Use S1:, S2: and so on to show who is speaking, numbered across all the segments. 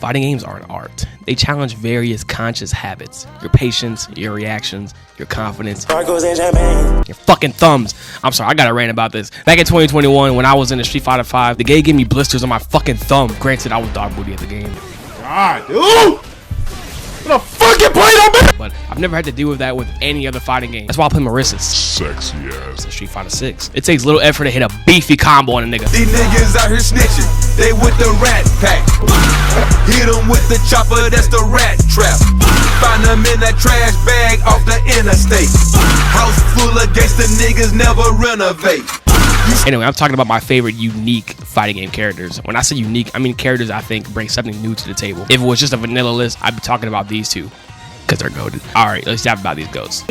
S1: Fighting games are an art. They challenge various conscious habits. Your patience, your reactions, your confidence, your fucking thumbs. I'm sorry, I got a rant about this. Back in 2021, when I was in the Street Fighter 5, the game gave me blisters on my fucking thumb. Granted, I was dog booty at the game.
S2: God, dude! What a fucking plate on me!
S1: But I've never had to deal with that with any other fighting game. That's why I play Marissa's
S2: Sexy ass.
S1: in Street Fighter 6. It takes little effort to hit a beefy combo on a nigga.
S3: These niggas out here snitching, they with the rat pack. Hit them with the chopper, that's the rat trap. Find them in that trash bag off the interstate. House full of gangsta niggas never renovate.
S1: Anyway, I'm talking about my favorite unique fighting game characters. When I say unique, I mean characters I think bring something new to the table. If it was just a vanilla list, I'd be talking about these two, because they're goated. Alright, let's talk about these goats.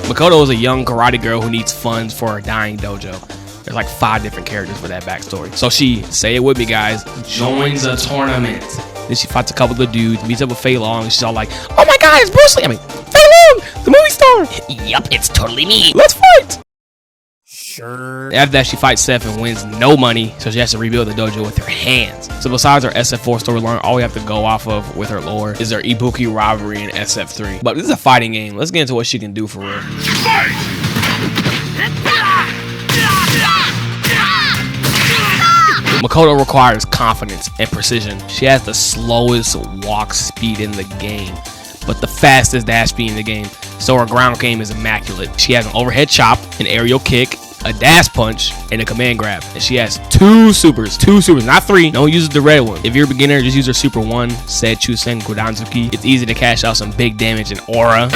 S1: Makoto is a young karate girl who needs funds for her dying dojo. There's like 5 different characters for that backstory. So she, say it with me guys, joins a tournament. Then she fights a couple of dudes, meets up with Fei Long, and she's all like, oh my god, it's Bruce Lee! I mean, Fei Long, the movie star! Yup, it's totally me. Let's fight! Sure. After that, she fights Seth and wins no money, so she has to rebuild the dojo with her hands. So besides her SF4 storyline, all we have to go off of with her lore is her Ibuki rivalry in SF3. But this is a fighting game. Let's get into what she can do for real. Fight! Makoto requires confidence and precision. She has the slowest walk speed in the game, but the fastest dash speed in the game. So her ground game is immaculate. She has an overhead chop, an aerial kick, a dash punch, and a command grab. And she has two supers, not 3. Don't use the red one. If you're a beginner, just use her super 1, Seichusen Godanzuki. It's easy to cash out some big damage and aura.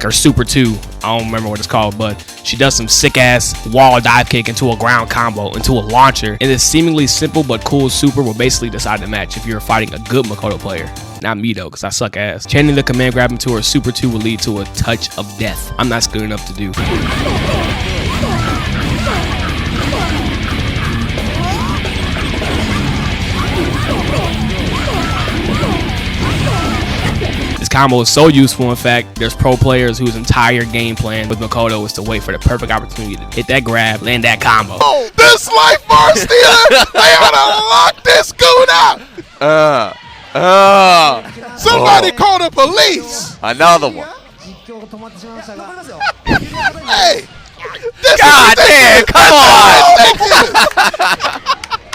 S1: Her super 2, I don't remember what it's called, but she does some sick ass wall dive kick into a ground combo, into a launcher. And this seemingly simple but cool super will basically decide the match if you're fighting a good Makoto player. Not me though, because I suck ass. Chaining the command grab into her super 2 will lead to a touch of death. I'm not good enough to do. This combo is so useful. In fact, there's pro players whose entire game plan with Makoto is to wait for the perfect opportunity to hit that grab, land that combo.
S2: Oh, this life bar stealer! They oughta lock this goon up! Somebody call the police!
S4: Another one.
S2: Hey!
S4: God damn, come on!
S2: Thank you!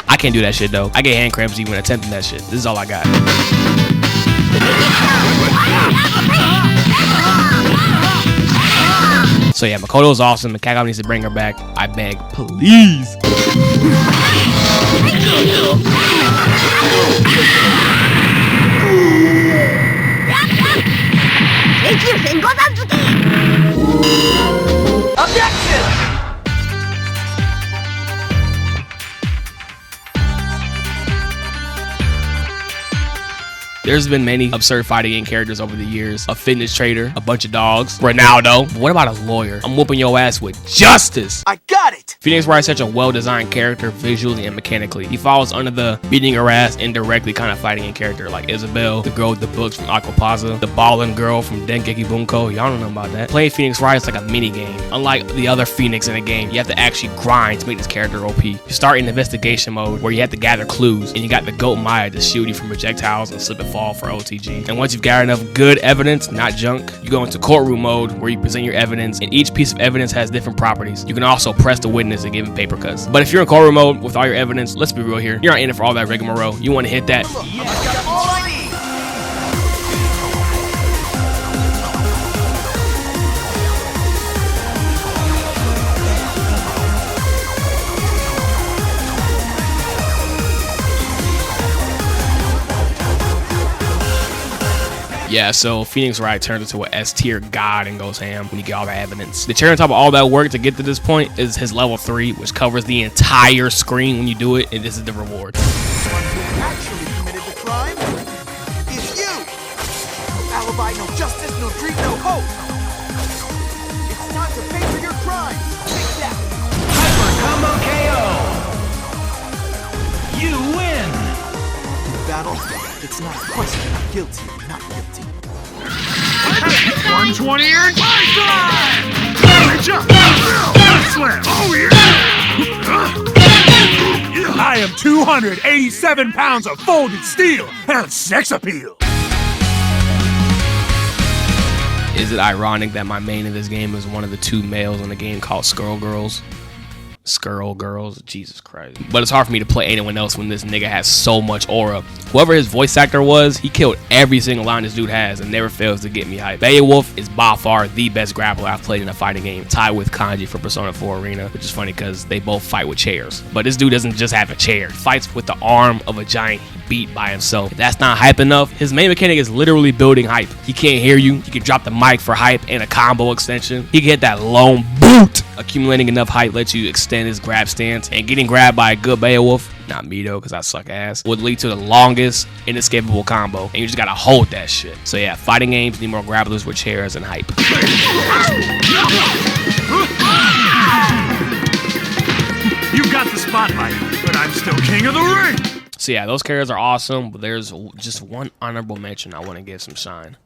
S1: I can't do that shit though. I get hand cramps even attempting that shit. This is all I got. So yeah, Makoto is awesome, and Capcom needs to bring her back. I beg, please.
S3: Objection!
S1: There's been many absurd fighting game characters over the years. A fitness trader, a bunch of dogs, Ronaldo. But what about a lawyer? I'm whooping your ass with justice.
S3: I got it!
S1: Phoenix Wright is such a well-designed character visually and mechanically. He falls under the beating her ass indirectly kind of fighting game character, like Isabelle, the girl with the books from Aquapaza, the ballin' girl from Dengeki Bunko. Y'all don't know about that. Playing Phoenix Wright is like a mini game. Unlike the other Phoenix in the game, you have to actually grind to make this character OP. You start in investigation mode where you have to gather clues, and you got the goat Maya to shield you from projectiles and slip and fall for OTG. And once you've gathered enough good evidence, not junk, you go into courtroom mode where you present your evidence, and each piece of evidence has different properties. You can also press the witness and give him paper cuts. But if you're in courtroom mode with all your evidence, let's be real here, you're not in it for all that rigmarole. You want to hit that. Yeah, so Phoenix Wright turns into an S-tier god and goes ham when you get all the evidence. The cherry on top of all that work to get to this point is his level 3, which covers the entire screen when you do it, and this is the reward.
S3: The one who actually committed the crime is you! No alibi, no justice, no dream, no hope! It's time to pay for your crime! Take that!
S5: Hyper Combo KO! You win!
S3: In battle, it's not a question of guilty or not guilty.
S2: 120 and high jump. Slam. Oh, yeah. I am 287 pounds of folded steel and sex appeal.
S1: Is it ironic that my main in this game is one of the 2 males in the game called skullgirls? Skullgirls, Jesus Christ. But it's hard for me to play anyone else when this nigga has so much aura. Whoever his voice actor was, he killed every single line this dude has and never fails to get me hyped. Beowulf is by far the best grappler I've played in a fighting game, tied with Kanji for Persona 4 Arena, which is funny because they both fight with chairs. But this dude doesn't just have a chair. He fights with the arm of a giant beat by himself. If that's not hype enough, his main mechanic is literally building hype. He can't hear you. He can drop the mic for hype and a combo extension. He can hit that lone boot. Accumulating enough hype lets you extend his grab stance, and getting grabbed by a good Beowulf, not me though, because I suck ass, would lead to the longest inescapable combo, and you just gotta hold that shit. So yeah, fighting games need more grapplers with chairs and hype.
S2: You got the spotlight, but I'm still king of the ring.
S1: So yeah, those characters are awesome, but there's just one honorable mention I want to give some shine.